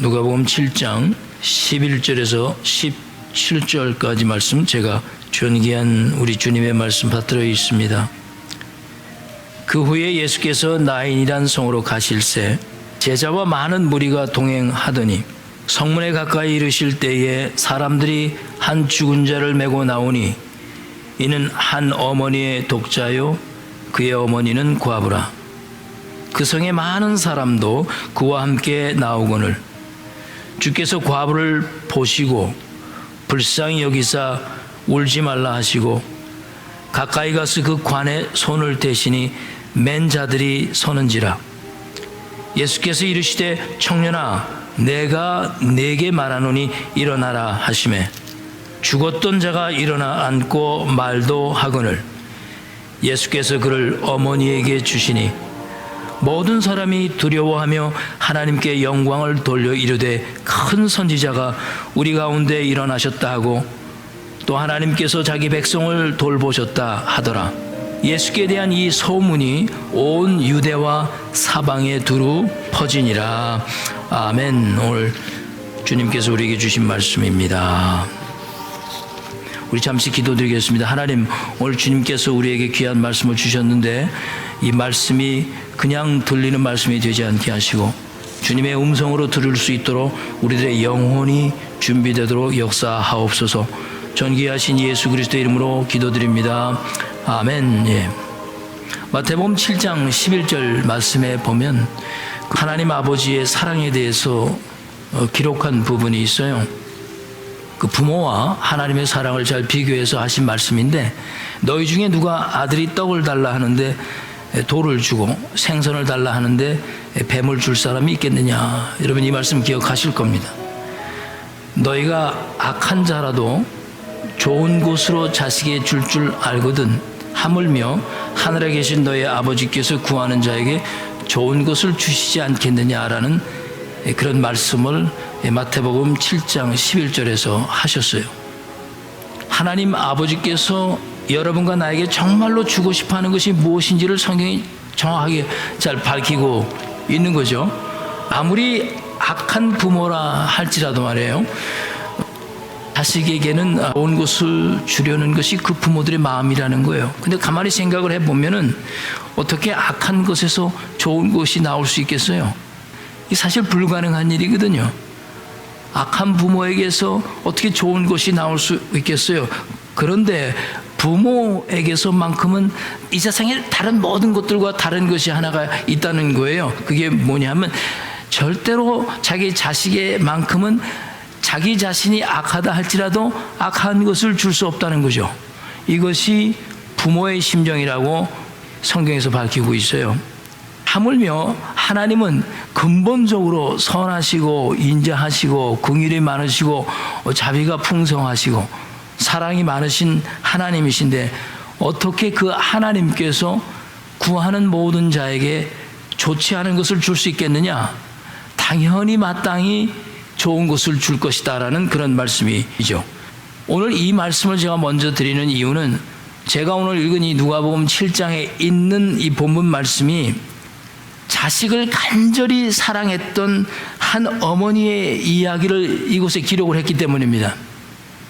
누가복음 7장 11절에서 17절까지 말씀, 제가 존귀한 우리 주님의 말씀 받들어 있습니다. 그 후에 예수께서 나인이란 성으로 가실새 제자와 많은 무리가 동행하더니 성문에 가까이 이르실 때에 사람들이 한 죽은 자를 메고 나오니 이는 한 어머니의 독자요 그의 어머니는 과부라. 그 성에 많은 사람도 그와 함께 나오거늘 주께서 과부를 보시고 불쌍히 여기사 울지 말라 하시고 가까이 가서 그 관에 손을 대시니 맨 자들이 서는지라. 예수께서 이르시되 청년아 내가 네게 말하노니 일어나라 하시매 죽었던 자가 일어나 앉고 말도 하거늘 예수께서 그를 어머니에게 주시니 모든 사람이 두려워하며 하나님께 영광을 돌려 이르되 큰 선지자가 우리 가운데 일어나셨다 하고 또 하나님께서 자기 백성을 돌보셨다 하더라. 예수께 대한 이 소문이 온 유대와 사방에 두루 퍼지니라. 아멘. 오늘 주님께서 우리에게 주신 말씀입니다. 우리 잠시 기도드리겠습니다. 하나님, 오늘 주님께서 우리에게 귀한 말씀을 주셨는데 이 말씀이 그냥 들리는 말씀이 되지 않게 하시고 주님의 음성으로 들을 수 있도록 우리들의 영혼이 준비되도록 역사하옵소서. 존귀하신 예수 그리스도의 이름으로 기도드립니다. 아멘. 예. 마태복음 7장 11절 말씀에 보면 하나님 아버지의 사랑에 대해서 기록한 부분이 있어요. 그 부모와 하나님의 사랑을 잘 비교해서 하신 말씀인데 너희 중에 누가 아들이 떡을 달라 하는데 돌을 주고 생선을 달라 하는데 뱀을 줄 사람이 있겠느냐. 여러분 이 말씀 기억하실 겁니다. 너희가 악한 자라도 좋은 곳으로 자식에게 줄 알거든 하물며 하늘에 계신 너희 아버지께서 구하는 자에게 좋은 것을 주시지 않겠느냐라는 그런 말씀을 마태복음 7장 11절에서 하셨어요. 하나님 아버지께서 여러분과 나에게 정말로 주고 싶어하는 것이 무엇인지를 성경이 정확하게 잘 밝히고 있는 거죠. 아무리 악한 부모라 할지라도 말이에요, 자식에게는 좋은 것을 주려는 것이 그 부모들의 마음이라는 거예요. 근데 가만히 생각을 해보면은 어떻게 악한 것에서 좋은 것이 나올 수 있겠어요? 이 사실 불가능한 일이거든요. 악한 부모에게서 어떻게 좋은 것이 나올 수 있겠어요? 그런데 부모에게서만큼은 이 세상에 다른 모든 것들과 다른 것이 하나가 있다는 거예요. 그게 뭐냐면 절대로 자기 자식에만큼은 자기 자신이 악하다 할지라도 악한 것을 줄 수 없다는 거죠. 이것이 부모의 심정이라고 성경에서 밝히고 있어요. 하물며 하나님은 근본적으로 선하시고 인자하시고 긍휼이 많으시고 자비가 풍성하시고 사랑이 많으신 하나님이신데 어떻게 그 하나님께서 구하는 모든 자에게 좋지 않은 것을 줄 수 있겠느냐? 당연히 마땅히 좋은 것을 줄 것이다 라는 그런 말씀이죠. 오늘 이 말씀을 제가 먼저 드리는 이유는 제가 오늘 읽은 이 누가복음 7장에 있는 이 본문 말씀이 자식을 간절히 사랑했던 한 어머니의 이야기를 이곳에 기록을 했기 때문입니다.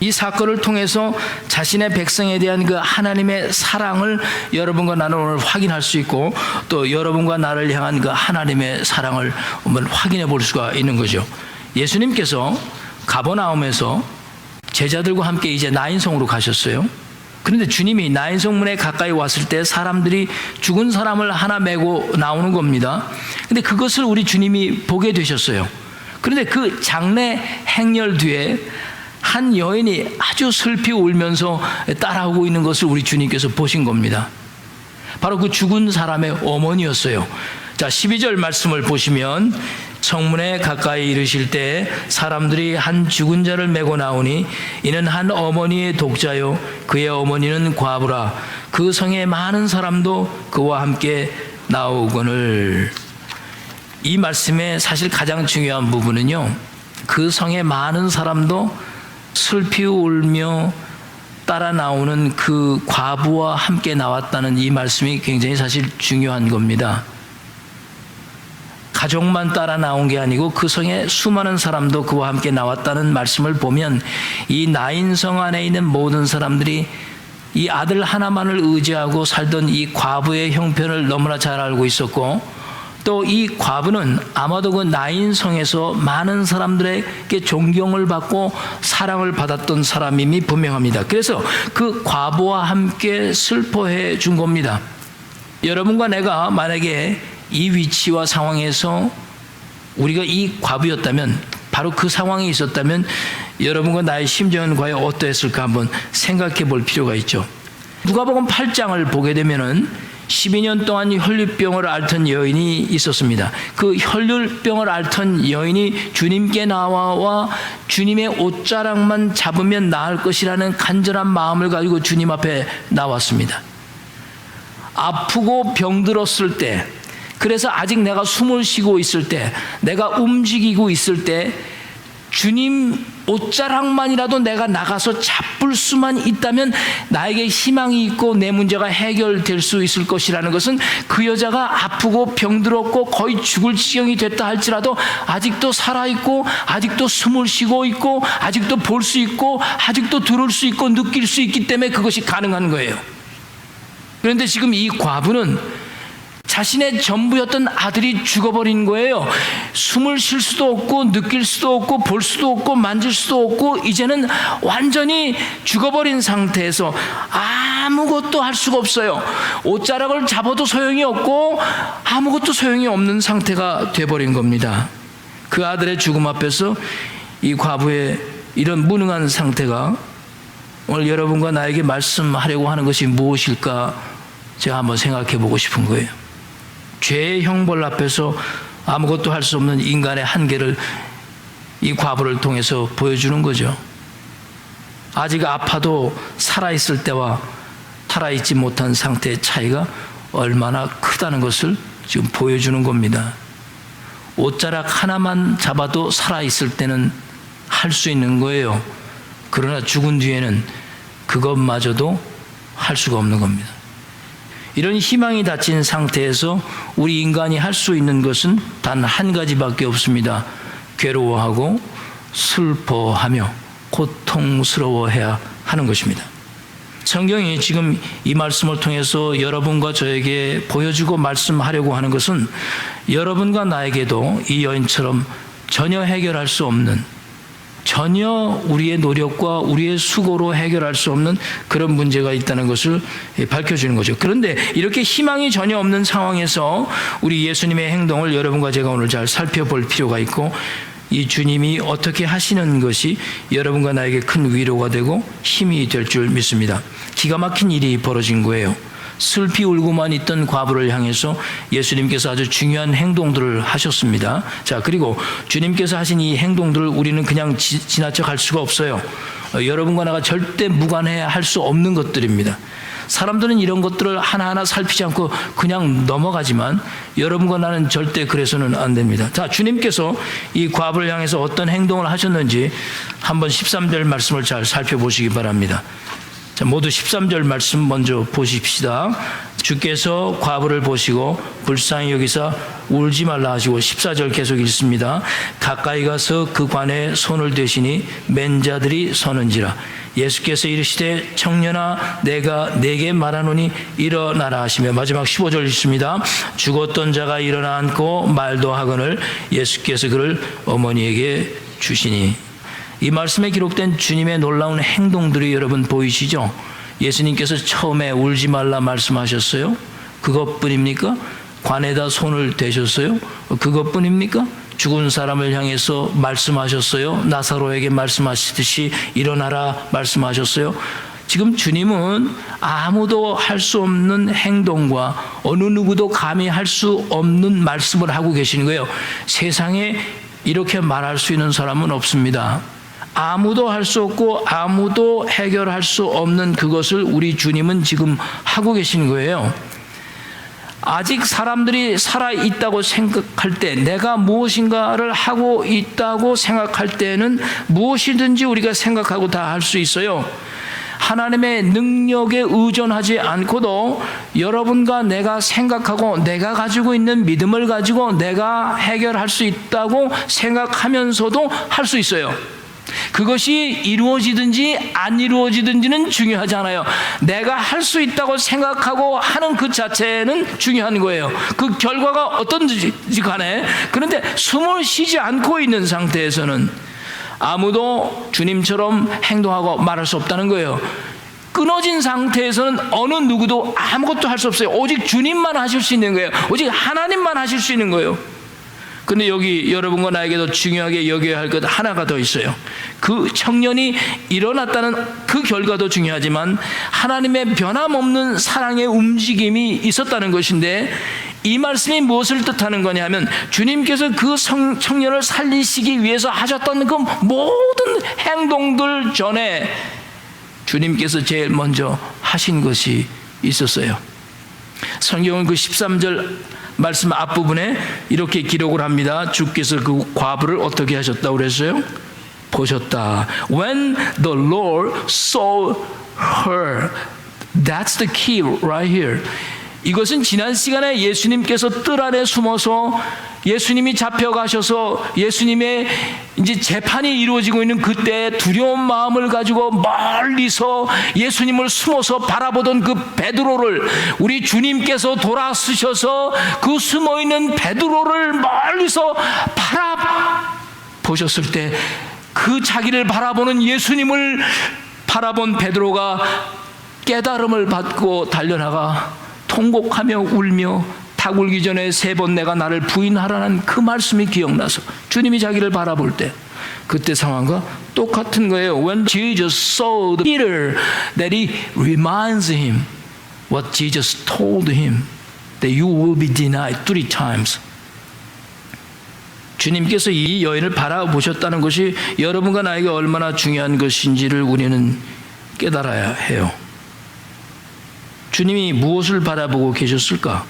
이 사건을 통해서 자신의 백성에 대한 그 하나님의 사랑을 여러분과 나는 오늘 확인할 수 있고 또 여러분과 나를 향한 그 하나님의 사랑을 한번 확인해 볼 수가 있는 거죠. 예수님께서 가버나움에서 제자들과 함께 이제 나인성으로 가셨어요. 그런데 주님이 나인성문에 가까이 왔을 때 사람들이 죽은 사람을 하나 메고 나오는 겁니다. 근데 그것을 우리 주님이 보게 되셨어요. 그런데 그 장례 행렬 뒤에 한 여인이 아주 슬피 울면서 따라오고 있는 것을 우리 주님께서 보신 겁니다. 바로 그 죽은 사람의 어머니였어요. 자, 12절 말씀을 보시면 성문에 가까이 이르실 때 사람들이 한 죽은 자를 메고 나오니 이는 한 어머니의 독자요 그의 어머니는 과부라. 그 성에 많은 사람도 그와 함께 나오거늘. 이 말씀의 사실 가장 중요한 부분은요, 그 성에 많은 사람도 슬피 울며 따라 나오는 그 과부와 함께 나왔다는 이 말씀이 굉장히 사실 중요한 겁니다. 가족만 따라 나온 게 아니고 그 성에 수많은 사람도 그와 함께 나왔다는 말씀을 보면 이 나인성 안에 있는 모든 사람들이 이 아들 하나만을 의지하고 살던 이 과부의 형편을 너무나 잘 알고 있었고, 또 이 과부는 아마도 그 나인성에서 많은 사람들에게 존경을 받고 사랑을 받았던 사람임이 분명합니다. 그래서 그 과부와 함께 슬퍼해 준 겁니다. 여러분과 내가 만약에 이 위치와 상황에서 우리가 이 과부였다면, 바로 그 상황에 있었다면 여러분과 나의 심정은 과연 어떠했을까 한번 생각해 볼 필요가 있죠. 누가복음 8장을 보게 되면은 12년 동안 혈류병을 앓던 여인이 있었습니다. 그 혈류병을 앓던 여인이 주님께 나와 주님의 옷자락만 잡으면 나을 것이라는 간절한 마음을 가지고 주님 앞에 나왔습니다. 아프고 병들었을 때, 그래서 아직 내가 숨을 쉬고 있을 때, 내가 움직이고 있을 때 주님 옷자락만이라도 내가 나가서 잡을 수만 있다면 나에게 희망이 있고 내 문제가 해결될 수 있을 것이라는 것은, 그 여자가 아프고 병들었고 거의 죽을 지경이 됐다 할지라도 아직도 살아있고 아직도 숨을 쉬고 있고 아직도 볼 수 있고 아직도 들을 수 있고 느낄 수 있기 때문에 그것이 가능한 거예요. 그런데 지금 이 과부는 자신의 전부였던 아들이 죽어버린 거예요. 숨을 쉴 수도 없고 느낄 수도 없고 볼 수도 없고 만질 수도 없고 이제는 완전히 죽어버린 상태에서 아무것도 할 수가 없어요. 옷자락을 잡아도 소용이 없고 아무것도 소용이 없는 상태가 돼버린 겁니다. 그 아들의 죽음 앞에서 이 과부의 이런 무능한 상태가 오늘 여러분과 나에게 말씀하려고 하는 것이 무엇일까 제가 한번 생각해 보고 싶은 거예요. 죄의 형벌 앞에서 아무것도 할 수 없는 인간의 한계를 이 과부를 통해서 보여주는 거죠. 아직 아파도 살아있을 때와 살아있지 못한 상태의 차이가 얼마나 크다는 것을 지금 보여주는 겁니다. 옷자락 하나만 잡아도 살아있을 때는 할 수 있는 거예요. 그러나 죽은 뒤에는 그것마저도 할 수가 없는 겁니다. 이런 희망이 닫힌 상태에서 우리 인간이 할 수 있는 것은 단 한 가지밖에 없습니다. 괴로워하고 슬퍼하며 고통스러워해야 하는 것입니다. 성경이 지금 이 말씀을 통해서 여러분과 저에게 보여주고 말씀하려고 하는 것은 여러분과 나에게도 이 여인처럼 전혀 해결할 수 없는, 전혀 우리의 노력과 우리의 수고로 해결할 수 없는 그런 문제가 있다는 것을 밝혀주는 거죠. 그런데 이렇게 희망이 전혀 없는 상황에서 우리 예수님의 행동을 여러분과 제가 오늘 잘 살펴볼 필요가 있고, 이 주님이 어떻게 하시는 것이 여러분과 나에게 큰 위로가 되고 힘이 될 줄 믿습니다. 기가 막힌 일이 벌어진 거예요. 슬피 울고만 있던 과부를 향해서 예수님께서 아주 중요한 행동들을 하셨습니다. 자, 그리고 주님께서 하신 이 행동들을 우리는 그냥 지나쳐 갈 수가 없어요. 여러분과 나가 절대 무관해야 할 수 없는 것들입니다. 사람들은 이런 것들을 하나하나 살피지 않고 그냥 넘어가지만 여러분과 나는 절대 그래서는 안 됩니다. 자, 주님께서 이 과부를 향해서 어떤 행동을 하셨는지 한번 13절 말씀을 잘 살펴보시기 바랍니다. 자, 모두 13절 말씀 먼저 보십시다. 주께서 과부를 보시고 불쌍히 여기사 울지 말라 하시고 14절 계속 읽습니다. 가까이 가서 그 관에 손을 대시니 맨 자들이 서는지라. 예수께서 이르시되 청년아 내가 네게 말하노니 일어나라 하시며 마지막 15절 읽습니다. 죽었던 자가 일어나 앉고 말도 하거늘 예수께서 그를 어머니에게 주시니. 이 말씀에 기록된 주님의 놀라운 행동들이 여러분 보이시죠? 예수님께서 처음에 울지 말라 말씀하셨어요? 그것뿐입니까? 관에다 손을 대셨어요? 그것뿐입니까? 죽은 사람을 향해서 말씀하셨어요? 나사로에게 말씀하시듯이 일어나라 말씀하셨어요? 지금 주님은 아무도 할 수 없는 행동과 어느 누구도 감히 할 수 없는 말씀을 하고 계시는 거예요. 세상에 이렇게 말할 수 있는 사람은 없습니다. 아무도 할 수 없고 아무도 해결할 수 없는 그것을 우리 주님은 지금 하고 계시는 거예요. 아직 사람들이 살아있다고 생각할 때, 내가 무엇인가를 하고 있다고 생각할 때는 무엇이든지 우리가 생각하고 다 할 수 있어요. 하나님의 능력에 의존하지 않고도 여러분과 내가 생각하고 내가 가지고 있는 믿음을 가지고 내가 해결할 수 있다고 생각하면서도 할 수 있어요. 그것이 이루어지든지 안 이루어지든지는 중요하지 않아요. 내가 할 수 있다고 생각하고 하는 그 자체는 중요한 거예요. 그 결과가 어떤지 간에. 그런데 숨을 쉬지 않고 있는 상태에서는 아무도 주님처럼 행동하고 말할 수 없다는 거예요. 끊어진 상태에서는 어느 누구도 아무것도 할 수 없어요. 오직 주님만 하실 수 있는 거예요. 오직 하나님만 하실 수 있는 거예요. 근데 여기 여러분과 나에게도 중요하게 여겨야 할 것 하나가 더 있어요. 그 청년이 일어났다는 그 결과도 중요하지만 하나님의 변함없는 사랑의 움직임이 있었다는 것인데, 이 말씀이 무엇을 뜻하는 거냐면 주님께서 그 청년을 살리시기 위해서 하셨던 그 모든 행동들 전에 주님께서 제일 먼저 하신 것이 있었어요. 성경은 그 13절 말씀 앞부분에 이렇게 기록을 합니다. 주께서 그 과부를 어떻게 하셨다고 그랬어요? 보셨다. When the Lord saw her. That's the key right here. 이것은 지난 시간에 예수님께서 뜰 안에 숨어서 예수님이 잡혀가셔서 예수님의 이제 재판이 이루어지고 있는 그때 두려운 마음을 가지고 멀리서 예수님을 숨어서 바라보던 그 베드로를 우리 주님께서 돌아서셔서 그 숨어있는 베드로를 멀리서 바라보셨을 때 그 자기를 바라보는 예수님을 바라본 베드로가 깨달음을 받고 달려나가 통곡하며 울며 닭 울기 전에 3번 내가 나를 부인하라는 그 말씀이 기억나서 주님이 자기를 바라볼 때 그때 상황과 똑같은 거예요. When Jesus saw Peter, that he reminds him what Jesus told him, that you will be denied 3 times. 주님께서 이 여인을 바라보셨다는 것이 여러분과 나에게 얼마나 중요한 것인지를 우리는 깨달아야 해요. 주님이 무엇을 바라보고 계셨을까?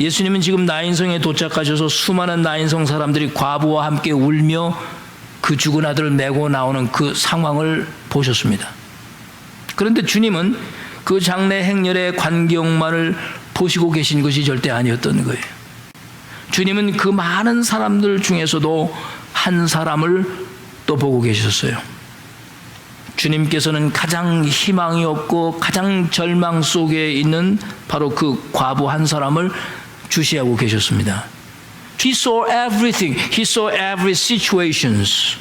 예수님은 지금 나인성에 도착하셔서 수많은 나인성 사람들이 과부와 함께 울며 그 죽은 아들을 메고 나오는 그 상황을 보셨습니다. 그런데 주님은 그 장래 행렬의 광경만을 보시고 계신 것이 절대 아니었던 거예요. 주님은 그 많은 사람들 중에서도 한 사람을 또 보고 계셨어요. 주님께서는 가장 희망이 없고 가장 절망 속에 있는 바로 그 과부 한 사람을 주시하고 계셨습니다. He saw everything. He saw every situations.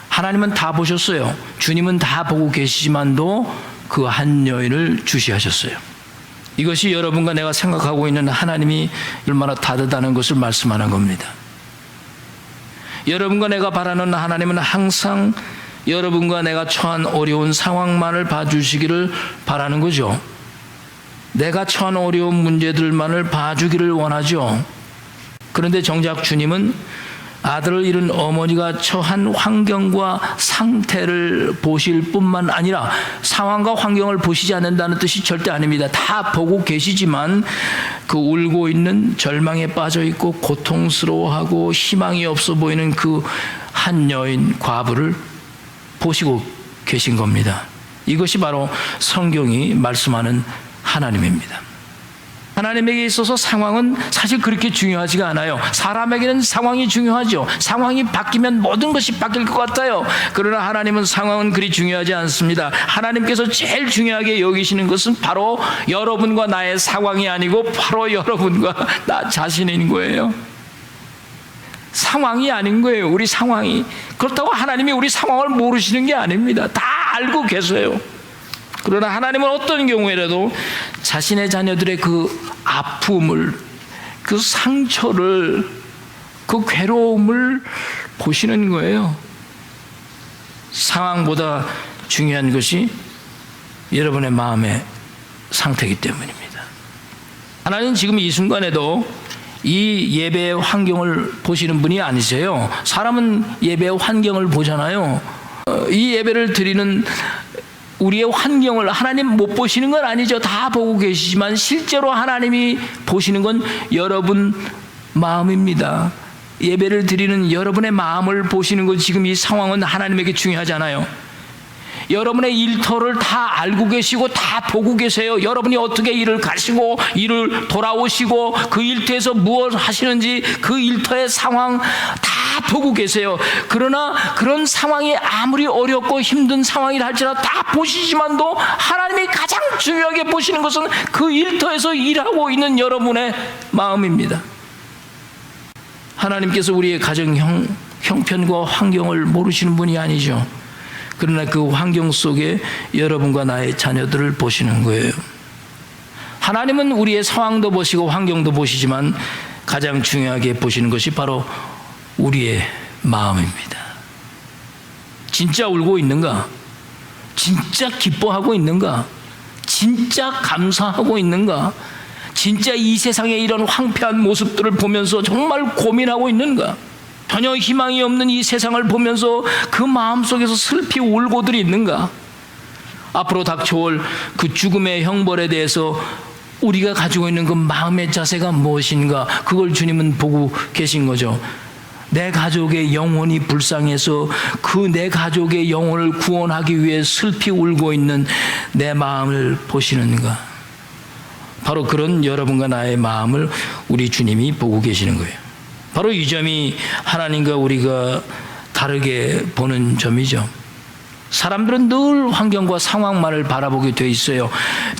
하나님은 다 보셨어요. 주님은 다 보고 계시지만도 그 한 여인을 주시하셨어요. 이것이 여러분과 내가 생각하고 있는 하나님이 얼마나 다르다는 것을 말씀하는 겁니다. 여러분과 내가 바라는 하나님은 항상 여러분과 내가 처한 어려운 상황만을 봐주시기를 바라는 거죠. 내가 처한 어려운 문제들만을 봐주기를 원하죠. 그런데 정작 주님은 아들을 잃은 어머니가 처한 환경과 상태를 보실 뿐만 아니라 상황과 환경을 보시지 않는다는 뜻이 절대 아닙니다. 다 보고 계시지만 그 울고 있는, 절망에 빠져 있고 고통스러워하고 희망이 없어 보이는 그 한 여인 과부를 보시고 계신 겁니다. 이것이 바로 성경이 말씀하는 하나님입니다. 하나님에게 있어서 상황은 사실 그렇게 중요하지가 않아요. 사람에게는 상황이 중요하죠. 상황이 바뀌면 모든 것이 바뀔 것 같아요. 그러나 하나님은 상황은 그리 중요하지 않습니다. 하나님께서 제일 중요하게 여기시는 것은 바로 여러분과 나의 상황이 아니고 바로 여러분과 나 자신인 거예요. 상황이 아닌 거예요. 우리 상황이. 그렇다고 하나님이 우리 상황을 모르시는 게 아닙니다. 다 알고 계세요. 그러나 하나님은 어떤 경우에라도 자신의 자녀들의 그 아픔을, 그 상처를, 그 괴로움을 보시는 거예요. 상황보다 중요한 것이 여러분의 마음의 상태이기 때문입니다. 하나님은 지금 이 순간에도 이 예배의 환경을 보시는 분이 아니세요. 사람은 예배의 환경을 보잖아요. 이 예배를 드리는 우리의 환경을 하나님 못 보시는 건 아니죠. 다 보고 계시지만 실제로 하나님이 보시는 건 여러분 마음입니다. 예배를 드리는 여러분의 마음을 보시는 것, 지금 이 상황은 하나님에게 중요하지 않아요. 여러분의 일터를 다 알고 계시고 다 보고 계세요. 여러분이 어떻게 일을 가시고 일을 돌아오시고 그 일터에서 무엇 하시는지 그 일터의 상황 다 보고 계세요. 그러나 그런 상황이 아무리 어렵고 힘든 상황이라 할지라도 다 보시지만도 하나님이 가장 중요하게 보시는 것은 그 일터에서 일하고 있는 여러분의 마음입니다. 하나님께서 우리의 가정 형편과 환경을 모르시는 분이 아니죠. 그러나 그 환경 속에 여러분과 나의 자녀들을 보시는 거예요. 하나님은 우리의 상황도 보시고 환경도 보시지만 가장 중요하게 보시는 것이 바로 우리의 마음입니다. 진짜 울고 있는가? 진짜 기뻐하고 있는가? 진짜 감사하고 있는가? 진짜 이 세상의 이런 황폐한 모습들을 보면서 정말 고민하고 있는가? 전혀 희망이 없는 이 세상을 보면서 그 마음속에서 슬피 울고들이 있는가? 앞으로 닥쳐올 그 죽음의 형벌에 대해서 우리가 가지고 있는 그 마음의 자세가 무엇인가? 그걸 주님은 보고 계신 거죠. 내 가족의 영혼이 불쌍해서 그 내 가족의 영혼을 구원하기 위해 슬피 울고 있는 내 마음을 보시는가? 바로 그런 여러분과 나의 마음을 우리 주님이 보고 계시는 거예요. 바로 이 점이 하나님과 우리가 다르게 보는 점이죠. 사람들은 늘 환경과 상황만을 바라보게 돼 있어요.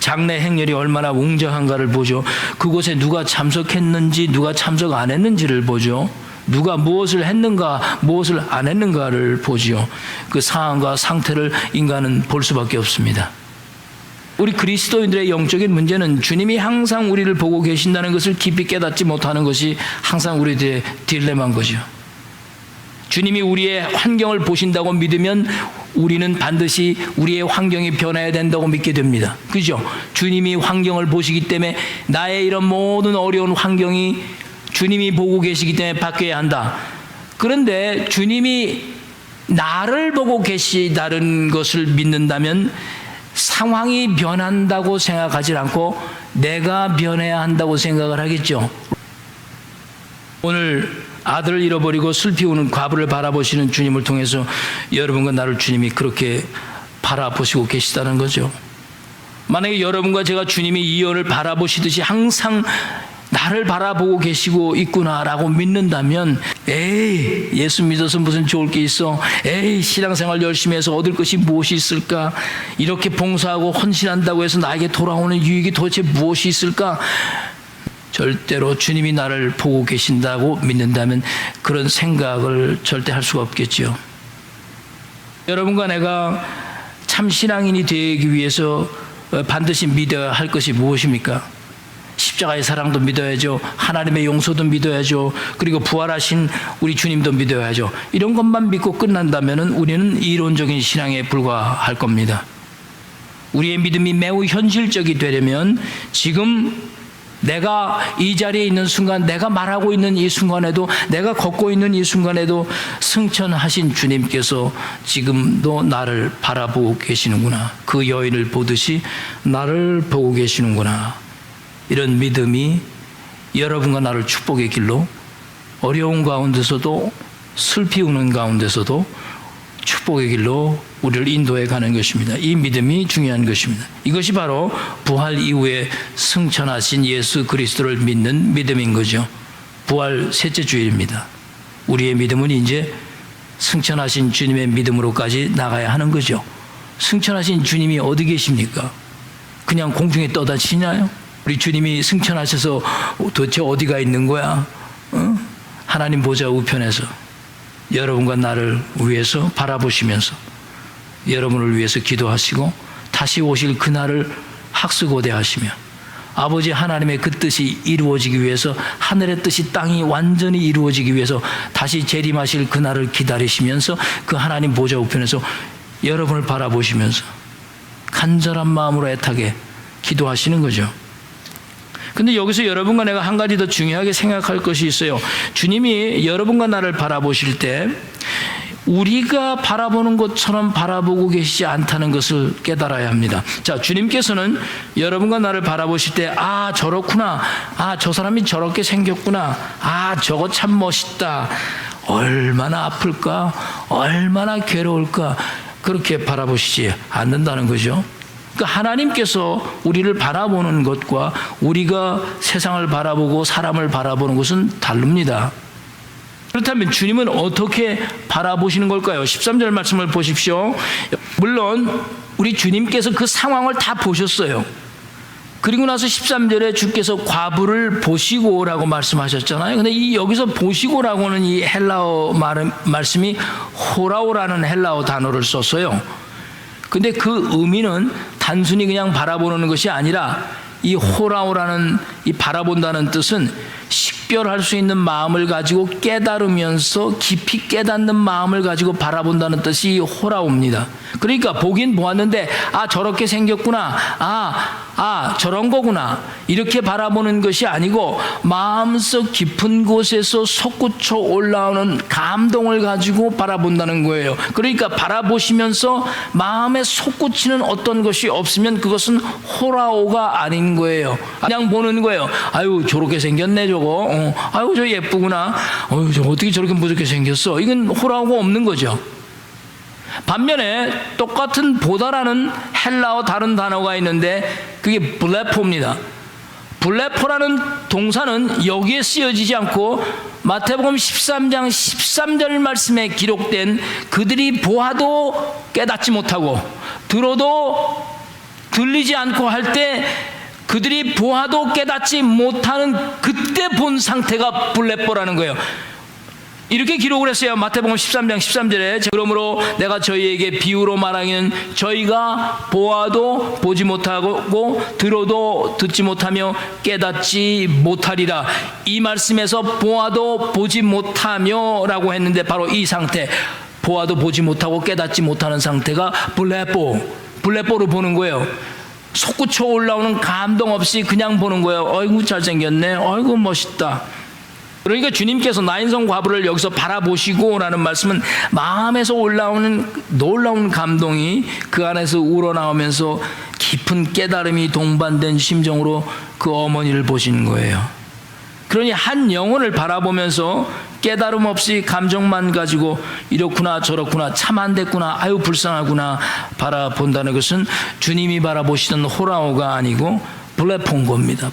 장례 행렬이 얼마나 웅장한가를 보죠. 그곳에 누가 참석했는지 누가 참석 안 했는지를 보죠. 누가 무엇을 했는가 무엇을 안 했는가를 보지요. 그 상황과 상태를 인간은 볼 수밖에 없습니다. 우리 그리스도인들의 영적인 문제는 주님이 항상 우리를 보고 계신다는 것을 깊이 깨닫지 못하는 것이 항상 우리들의 딜레마인 거죠. 주님이 우리의 환경을 보신다고 믿으면 우리는 반드시 우리의 환경이 변해야 된다고 믿게 됩니다. 그죠? 주님이 환경을 보시기 때문에 나의 이런 모든 어려운 환경이 주님이 보고 계시기 때문에 바뀌어야 한다. 그런데 주님이 나를 보고 계시다는 것을 믿는다면 상황이 변한다고 생각하지 않고 내가 변해야 한다고 생각을 하겠죠. 오늘 아들을 잃어버리고 슬피 우는 과부를 바라보시는 주님을 통해서 여러분과 나를 주님이 그렇게 바라보시고 계시다는 거죠. 만약에 여러분과 제가 주님이 이 연을 바라보시듯이 항상 나를 바라보고 계시고 있구나라고 믿는다면 에이 예수 믿어서 무슨 좋을 게 있어, 에이 신앙생활 열심히 해서 얻을 것이 무엇이 있을까, 이렇게 봉사하고 헌신한다고 해서 나에게 돌아오는 유익이 도대체 무엇이 있을까. 절대로 주님이 나를 보고 계신다고 믿는다면 그런 생각을 절대 할 수가 없겠죠. 여러분과 내가 참 신앙인이 되기 위해서 반드시 믿어야 할 것이 무엇입니까? 십자가의 사랑도 믿어야죠. 하나님의 용서도 믿어야죠. 그리고 부활하신 우리 주님도 믿어야죠. 이런 것만 믿고 끝난다면 우리는 이론적인 신앙에 불과할 겁니다. 우리의 믿음이 매우 현실적이 되려면 지금 내가 이 자리에 있는 순간, 내가 말하고 있는 이 순간에도, 내가 걷고 있는 이 순간에도 승천하신 주님께서 지금도 나를 바라보고 계시는구나, 그 여인을 보듯이 나를 보고 계시는구나, 이런 믿음이 여러분과 나를 축복의 길로, 어려운 가운데서도 슬피 우는 가운데서도 축복의 길로 우리를 인도해 가는 것입니다. 이 믿음이 중요한 것입니다. 이것이 바로 부활 이후에 승천하신 예수 그리스도를 믿는 믿음인 거죠. 부활 셋째 주일입니다. 우리의 믿음은 이제 승천하신 주님의 믿음으로까지 나가야 하는 거죠. 승천하신 주님이 어디 계십니까? 그냥 공중에 떠다니시나요? 우리 주님이 승천하셔서 도대체 어디가 있는 거야? 하나님 보좌 우편에서 여러분과 나를 위해서 바라보시면서 여러분을 위해서 기도하시고 다시 오실 그날을 학수고대하시며 아버지 하나님의 그 뜻이 이루어지기 위해서, 하늘의 뜻이 땅이 완전히 이루어지기 위해서 다시 재림하실 그날을 기다리시면서 그 하나님 보좌 우편에서 여러분을 바라보시면서 간절한 마음으로 애타게 기도하시는 거죠. 근데 여기서 여러분과 내가 한 가지 더 중요하게 생각할 것이 있어요. 주님이 여러분과 나를 바라보실 때 우리가 바라보는 것처럼 바라보고 계시지 않다는 것을 깨달아야 합니다. 자, 주님께서는 여러분과 나를 바라보실 때, 아, 저렇구나, 아, 저 사람이 저렇게 생겼구나, 아, 저거 참 멋있다, 얼마나 아플까, 얼마나 괴로울까, 그렇게 바라보시지 않는다는 거죠. 그러니까 하나님께서 우리를 바라보는 것과 우리가 세상을 바라보고 사람을 바라보는 것은 다릅니다. 그렇다면 주님은 어떻게 바라보시는 걸까요? 13절 말씀을 보십시오. 물론 우리 주님께서 그 상황을 다 보셨어요. 그리고 나서 13절에 주께서 과부를 보시고라고 말씀하셨잖아요. 근데 여기서 보시고라고는 이 헬라어 말씀이 호라오라는 헬라어 단어를 썼어요. 근데 그 의미는 단순히 그냥 바라보는 것이 아니라 이 호라오라는 이 바라본다는 뜻은 식별할 수 있는 마음을 가지고 깨달으면서 깊이 깨닫는 마음을 가지고 바라본다는 뜻이 호라오입니다. 그러니까 보긴 보았는데 저렇게 생겼구나, 저런 거구나, 이렇게 바라보는 것이 아니고 마음속 깊은 곳에서 솟구쳐 올라오는 감동을 가지고 바라본다는 거예요. 그러니까 바라보시면서 마음에 솟구치는 어떤 것이 없으면 그것은 호라오가 아닌 거예요. 그냥 보는 거예요. 아유 저렇게 생겼네 저거, 아유 저 예쁘구나, 저 어떻게 저렇게 무섭게 생겼어. 이건 호라오가 없는 거죠. 반면에 똑같은 보다라는 헬라어 다른 단어가 있는데 그게 블레포입니다. 블레포라는 동사는 여기에 쓰여지지 않고 마태복음 13장 13절 말씀에 기록된 그들이 보아도 깨닫지 못하고 들어도 들리지 않고 할 때 그들이 보아도 깨닫지 못하는 그때 본 상태가 블레포라는 거예요. 이렇게 기록을 했어요. 마태복음 13장 13절에 그러므로 내가 저희에게 비유로 말하기는 저희가 보아도 보지 못하고 들어도 듣지 못하며 깨닫지 못하리라. 이 말씀에서 보아도 보지 못하며 라고 했는데 바로 이 상태, 보아도 보지 못하고 깨닫지 못하는 상태가 블레포로 보는 거예요. 솟구쳐 올라오는 감동 없이 그냥 보는 거예요. 어이구 잘생겼네, 어이구 멋있다. 그러니까 주님께서 나인성 과부를 여기서 바라보시고 라는 말씀은 마음에서 올라오는 놀라운 감동이 그 안에서 우러나오면서 깊은 깨달음이 동반된 심정으로 그 어머니를 보시는 거예요. 그러니 한 영혼을 바라보면서 깨달음 없이 감정만 가지고 이렇구나 저렇구나 참 안 됐구나 아유 불쌍하구나 바라본다는 것은 주님이 바라보시던 호라오가 아니고 블레포인 겁니다.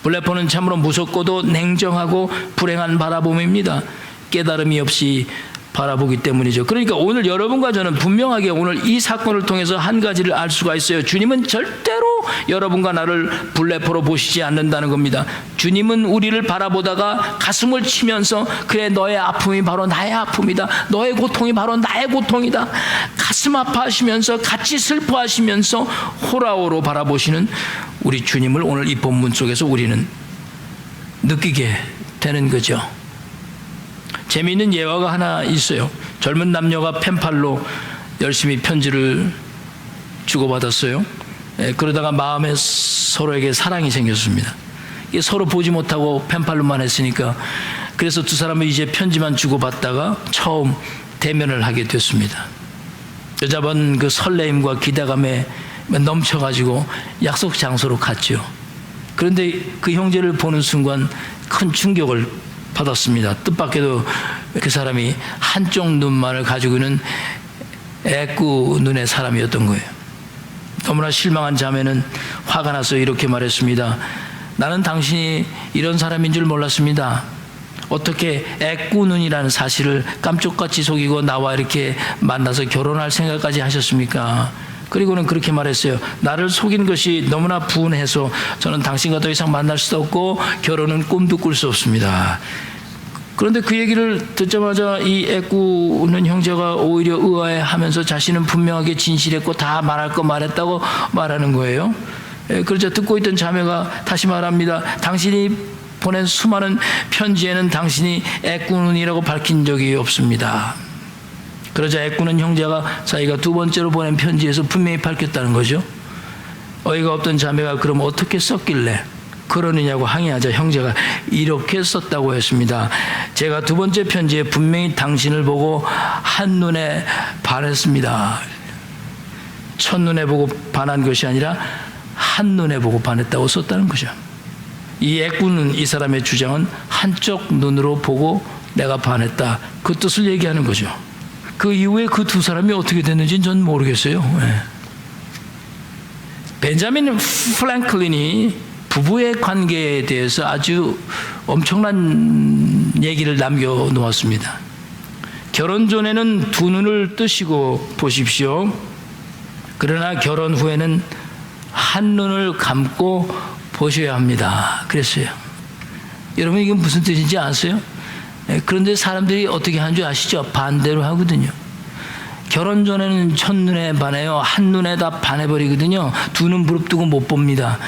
블레포는 참으로 무섭고도 냉정하고 불행한 바라봄입니다. 깨달음이 없이 바라보기 때문이죠. 그러니까 오늘 여러분과 저는 분명하게 오늘 이 사건을 통해서 한 가지를 알 수가 있어요. 주님은 절대로 여러분과 나를 블레포로 보시지 않는다는 겁니다. 주님은 우리를 바라보다가 가슴을 치면서 그래 너의 아픔이 바로 나의 아픔이다, 너의 고통이 바로 나의 고통이다, 가슴 아파하시면서 같이 슬퍼하시면서 호라오로 바라보시는 우리 주님을 오늘 이 본문 속에서 우리는 느끼게 되는 거죠. 재미있는 예화가 하나 있어요. 젊은 남녀가 펜팔로 열심히 편지를 주고받았어요. 그러다가 마음에 서로에게 사랑이 생겼습니다. 서로 보지 못하고 펜팔로만 했으니까 그래서 두 사람은 이제 편지만 주고받다가 처음 대면을 하게 됐습니다. 여자분 그 설레임과 기대감에 넘쳐가지고 약속 장소로 갔죠. 그런데 그 형제를 보는 순간 큰 충격을 받았습니다. 뜻밖에도 그 사람이 한쪽 눈만을 가지고 있는 애꾸 눈의 사람이었던 거예요. 너무나 실망한 자매는 화가 나서 이렇게 말했습니다. 나는 당신이 이런 사람인 줄 몰랐습니다. 어떻게 애꾸 눈이라는 사실을 깜짝같이 속이고 나와 이렇게 만나서 결혼할 생각까지 하셨습니까? 그리고는 그렇게 말했어요. 나를 속인 것이 너무나 분해서 저는 당신과 더 이상 만날 수도 없고 결혼은 꿈도 꿀 수 없습니다. 그런데 그 얘기를 듣자마자 이 애꾸는 형제가 오히려 의아해하면서 자신은 분명하게 진실했고 다 말할 거 말했다고 말하는 거예요. 그러자 듣고 있던 자매가 다시 말합니다. 당신이 보낸 수많은 편지에는 당신이 애꾸는이라고 밝힌 적이 없습니다. 그러자 애꾸는 형제가 자기가 두 번째로 보낸 편지에서 분명히 밝혔다는 거죠. 어이가 없던 자매가 그럼 어떻게 썼길래 그러느냐고 항의하자 형제가 이렇게 썼다고 했습니다. 제가 두 번째 편지에 분명히 당신을 보고 한눈에 반했습니다. 첫눈에 보고 반한 것이 아니라 한눈에 보고 반했다고 썼다는 거죠. 이 애꾸는 이 사람의 주장은 한쪽 눈으로 보고 내가 반했다, 그 뜻을 얘기하는 거죠. 그 이후에 그 두 사람이 어떻게 됐는지는 전 모르겠어요. 예. 벤자민 프랭클린이 부부의 관계에 대해서 아주 엄청난 얘기를 남겨놓았습니다. 결혼 전에는 두 눈을 뜨시고 보십시오. 그러나 결혼 후에는 한 눈을 감고 보셔야 합니다. 그랬어요. 여러분 이게 무슨 뜻인지 아세요? 그런데 사람들이 어떻게 하는 줄 아시죠? 반대로 하거든요. 결혼 전에는 첫눈에 반해요. 한눈에 다 반해버리거든요. 두 눈 부릅뜨고 못 봅니다.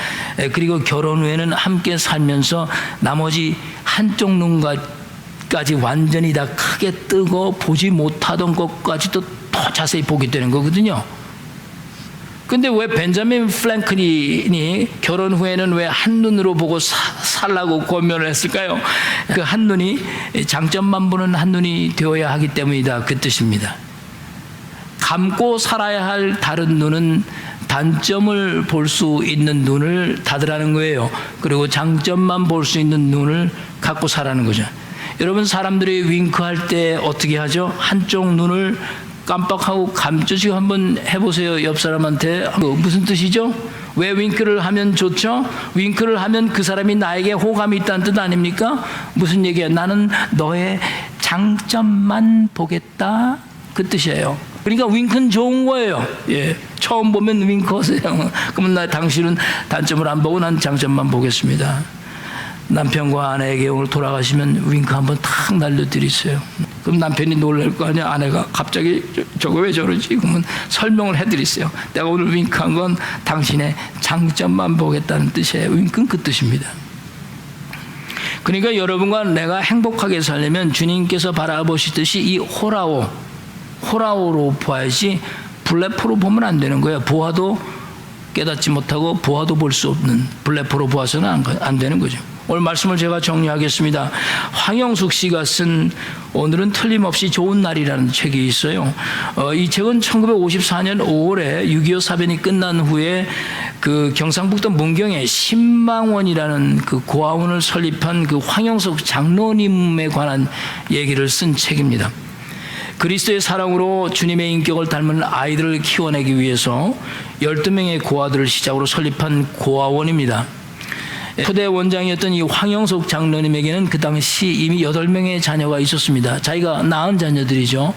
그리고 결혼 후에는 함께 살면서 나머지 한쪽 눈까지 완전히 다 크게 뜨고 보지 못하던 것까지도 더 자세히 보게 되는 거거든요. 근데 왜 벤자민 프랭클린이 결혼 후에는 왜 한눈으로 보고 살라고 권면을 했을까요? 그 한눈이 장점만 보는 한눈이 되어야 하기 때문이다, 그 뜻입니다. 감고 살아야 할 다른 눈은 단점을 볼 수 있는 눈을 닫으라는 거예요. 그리고 장점만 볼 수 있는 눈을 갖고 살라는 거죠. 여러분 사람들이 윙크할 때 어떻게 하죠? 한쪽 눈을 깜빡하고 감추시고 한번 해보세요. 옆 사람한테. 무슨 뜻이죠? 왜 윙크를 하면 좋죠? 윙크를 하면 그 사람이 나에게 호감이 있다는 뜻 아닙니까? 무슨 얘기예요? 나는 너의 장점만 보겠다, 그 뜻이에요. 그러니까 윙크는 좋은 거예요. 예, 처음 보면 윙크하세요. 그러면 당신은 단점을 안 보고 난 장점만 보겠습니다. 남편과 아내에게 오늘 돌아가시면 윙크 한번 탁 날려드리세요. 그럼 남편이 놀랄 거 아니야. 아내가 갑자기 저거 왜 저러지? 그러면 설명을 해드리세요. 내가 오늘 윙크한 건 당신의 장점만 보겠다는 뜻이에요. 윙크는 그 뜻입니다. 그러니까 여러분과 내가 행복하게 살려면 주님께서 바라보시듯이 이 호라오로 보아야지 블레포로 보면 안 되는 거예요. 보아도 깨닫지 못하고 보아도 볼 수 없는 블레포로 보아서는 안 되는 거죠. 오늘 말씀을 제가 정리하겠습니다. 황영숙 씨가 쓴 오늘은 틀림없이 좋은 날이라는 책이 있어요. 이 책은 1954년 5월에 6.25 사변이 끝난 후에 그 경상북도 문경에 신망원이라는 그 고아원을 설립한 그 황영숙 장로님에 관한 얘기를 쓴 책입니다. 그리스도의 사랑으로 주님의 인격을 닮은 아이들을 키워내기 위해서 12명의 고아들을 시작으로 설립한 고아원입니다. 초대 원장이었던 이 황영석 장로님에게는 그 당시 이미 8명의 자녀가 있었습니다. 자기가 낳은 자녀들이죠.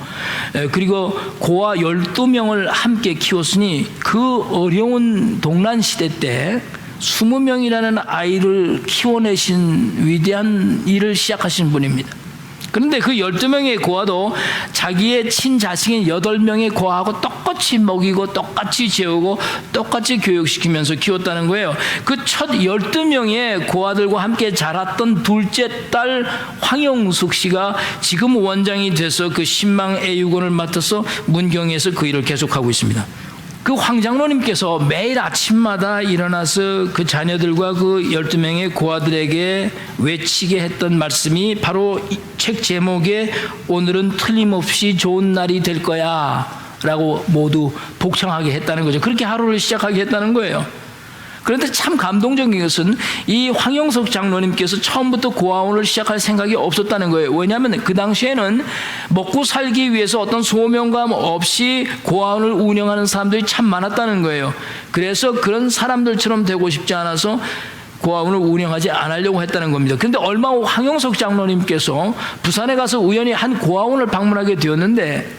그리고 고아 12명을 함께 키웠으니 그 어려운 동란 시대 때 20명이라는 아이를 키워내신 위대한 일을 시작하신 분입니다. 그런데 그 12명의 고아도 자기의 친자식인 8명의 고아하고 똑같이 먹이고 똑같이 재우고 똑같이 교육시키면서 키웠다는 거예요. 그 첫 12명의 고아들과 함께 자랐던 둘째 딸 황영숙 씨가 지금 원장이 돼서 그 신망애육원을 맡아서 문경에서 그 일을 계속하고 있습니다. 그 황장로님께서 매일 아침마다 일어나서 그 자녀들과 그 12명의 고아들에게 외치게 했던 말씀이 바로 이 책 제목에 오늘은 틀림없이 좋은 날이 될 거야 라고 모두 복창하게 했다는 거죠. 그렇게 하루를 시작하게 했다는 거예요. 그런데 참 감동적인 것은 이 황영석 장로님께서 처음부터 고아원을 시작할 생각이 없었다는 거예요. 왜냐하면 그 당시에는 먹고 살기 위해서 어떤 소명감 없이 고아원을 운영하는 사람들이 참 많았다는 거예요. 그래서 그런 사람들처럼 되고 싶지 않아서 고아원을 운영하지 않으려고 했다는 겁니다. 그런데 얼마 후 황영석 장로님께서 부산에 가서 우연히 한 고아원을 방문하게 되었는데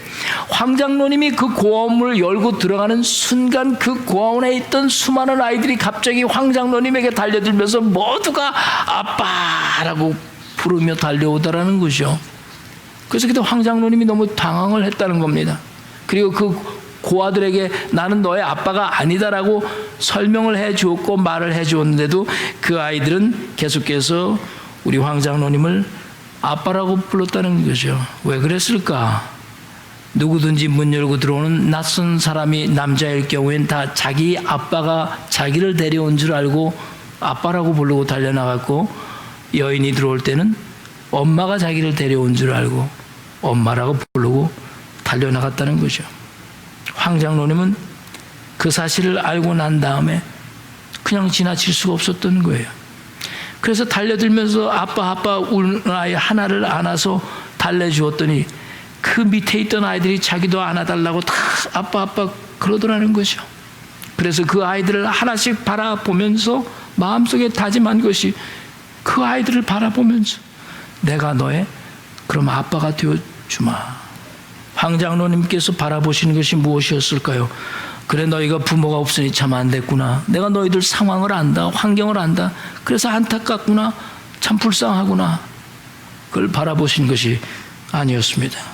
황 장로님이 그 고아원을 열고 들어가는 순간 그 고아원에 있던 수많은 아이들이 갑자기 황 장로님에게 달려들면서 모두가 아빠라고 부르며 달려오더라는 거죠. 그래서 그때 황 장로님이 너무 당황을 했다는 겁니다. 그리고 그 고아들에게 나는 너의 아빠가 아니다라고 설명을 해 주었고 말을 해 주었는데도 그 아이들은 계속해서 우리 황 장로님을 아빠라고 불렀다는 거죠. 왜 그랬을까? 누구든지 문 열고 들어오는 낯선 사람이 남자일 경우엔 다 자기 아빠가 자기를 데려온 줄 알고 아빠라고 부르고 달려나갔고, 여인이 들어올 때는 엄마가 자기를 데려온 줄 알고 엄마라고 부르고 달려나갔다는 거죠. 황 장로님은 그 사실을 알고 난 다음에 그냥 지나칠 수가 없었던 거예요. 그래서 달려들면서 아빠 우는 아이 하나를 안아서 달래주었더니 그 그 밑에 있던 아이들이 자기도 안아달라고 다 아빠 그러더라는 거죠. 그래서 그 아이들을 하나씩 바라보면서 마음속에 다짐한 것이, 그 아이들을 바라보면서 내가 너의 그럼 아빠가 되어주마. 황장로님께서 바라보시는 것이 무엇이었을까요? 그래, 너희가 부모가 없으니 참 안 됐구나. 내가 너희들 상황을 안다, 환경을 안다. 그래서 안타깝구나, 참 불쌍하구나. 그걸 바라보신 것이 아니었습니다.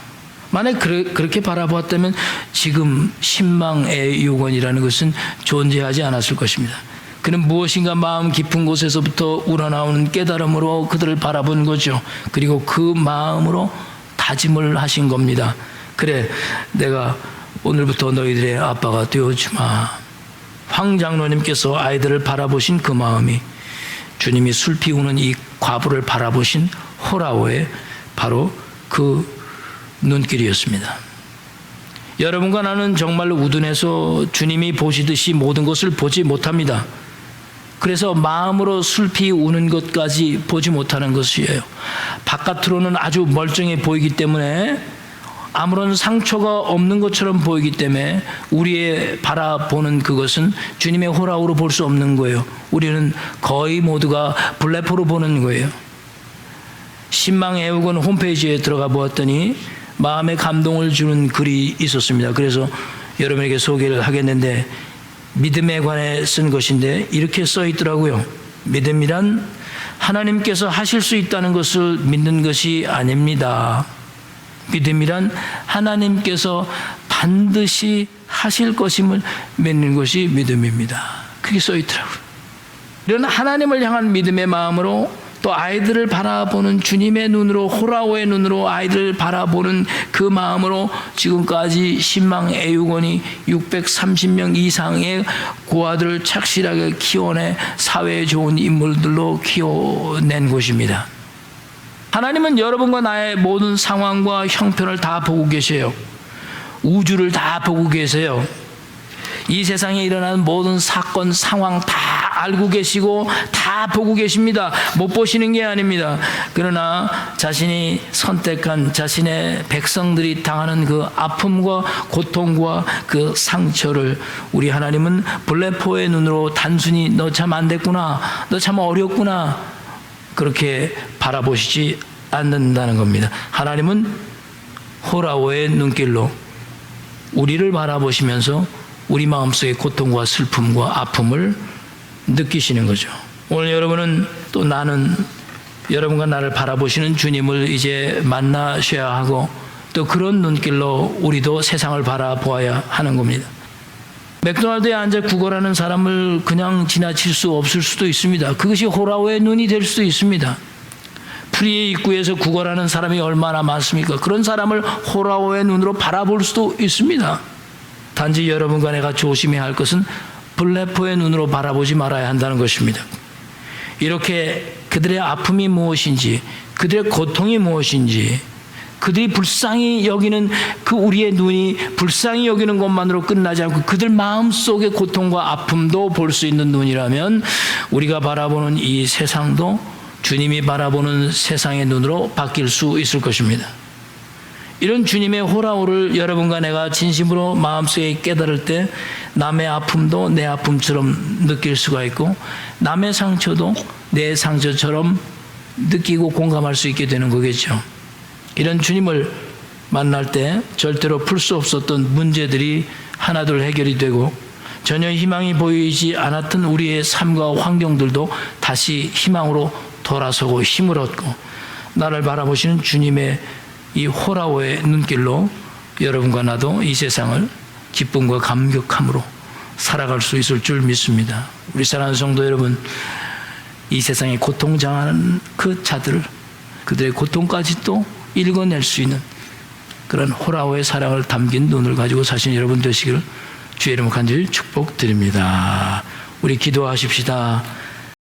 만약 그렇게 바라보았다면 지금 신망의 유언이라는 것은 존재하지 않았을 것입니다. 그는 무엇인가 마음 깊은 곳에서부터 우러나오는 깨달음으로 그들을 바라본 거죠. 그리고 그 마음으로 다짐을 하신 겁니다. 그래, 내가 오늘부터 너희들의 아빠가 되어주마. 황 장로님께서 아이들을 바라보신 그 마음이 주님이 술 피우는 이 과부를 바라보신 호라오의 바로 그 눈길이었습니다. 여러분과 나는 정말로 우둔해서 주님이 보시듯이 모든 것을 보지 못합니다. 그래서 마음으로 슬피 우는 것까지 보지 못하는 것이에요. 바깥으로는 아주 멀쩡해 보이기 때문에, 아무런 상처가 없는 것처럼 보이기 때문에 우리의 바라보는 그것은 주님의 호라오로 볼 수 없는 거예요. 우리는 거의 모두가 블레포로 보는 거예요. 신망애우건 홈페이지에 들어가 보았더니 마음에 감동을 주는 글이 있었습니다. 그래서 여러분에게 소개를 하겠는데, 믿음에 관해 쓴 것인데 이렇게 써 있더라고요. 믿음이란 하나님께서 하실 수 있다는 것을 믿는 것이 아닙니다. 믿음이란 하나님께서 반드시 하실 것임을 믿는 것이 믿음입니다. 그게 써 있더라고요. 이런 하나님을 향한 믿음의 마음으로, 또 아이들을 바라보는 주님의 눈으로, 호라오의 눈으로 아이들을 바라보는 그 마음으로 지금까지 신망애육원이 630명 이상의 고아들을 착실하게 키워내 사회에 좋은 인물들로 키워낸 곳입니다. 하나님은 여러분과 나의 모든 상황과 형편을 다 보고 계세요. 우주를 다 보고 계세요. 이 세상에 일어나는 모든 사건, 상황 다 알고 계시고 다 보고 계십니다. 못 보시는 게 아닙니다. 그러나 자신이 선택한 자신의 백성들이 당하는 그 아픔과 고통과 그 상처를 우리 하나님은 블레포의 눈으로 단순히 너 참 안 됐구나, 너 참 어렵구나, 그렇게 바라보시지 않는다는 겁니다. 하나님은 호라오의 눈길로 우리를 바라보시면서 우리 마음속의 고통과 슬픔과 아픔을 느끼시는 거죠. 오늘 여러분은, 또 나는 여러분과 나를 바라보시는 주님을 이제 만나셔야 하고, 또 그런 눈길로 우리도 세상을 바라보아야 하는 겁니다. 맥도날드에 앉아 구걸하는 사람을 그냥 지나칠 수 없을 수도 있습니다. 그것이 호라오의 눈이 될 수도 있습니다. 프리의 입구에서 구걸하는 사람이 얼마나 많습니까? 그런 사람을 호라오의 눈으로 바라볼 수도 있습니다. 단지 여러분과 내가 조심해야 할 것은 블레포의 눈으로 바라보지 말아야 한다는 것입니다. 이렇게 그들의 아픔이 무엇인지, 그들의 고통이 무엇인지, 그들이 불쌍히 여기는 그 우리의 눈이 불쌍히 여기는 것만으로 끝나지 않고 그들 마음속의 고통과 아픔도 볼 수 있는 눈이라면, 우리가 바라보는 이 세상도 주님이 바라보는 세상의 눈으로 바뀔 수 있을 것입니다. 이런 주님의 호라오를 여러분과 내가 진심으로 마음속에 깨달을 때 남의 아픔도 내 아픔처럼 느낄 수가 있고, 남의 상처도 내 상처처럼 느끼고 공감할 수 있게 되는 거겠죠. 이런 주님을 만날 때 절대로 풀 수 없었던 문제들이 하나둘 해결이 되고, 전혀 희망이 보이지 않았던 우리의 삶과 환경들도 다시 희망으로 돌아서고 힘을 얻고, 나를 바라보시는 주님의 이 호라오의 눈길로 여러분과 나도 이 세상을 기쁨과 감격함으로 살아갈 수 있을 줄 믿습니다. 우리 사랑하는 성도 여러분, 이 세상에 고통당하는 그 자들을, 그들의 고통까지도 읽어낼 수 있는 그런 호라오의 사랑을 담긴 눈을 가지고 사신 여러분 되시기를 주의 이름으로 간절히 축복드립니다. 우리 기도하십시다.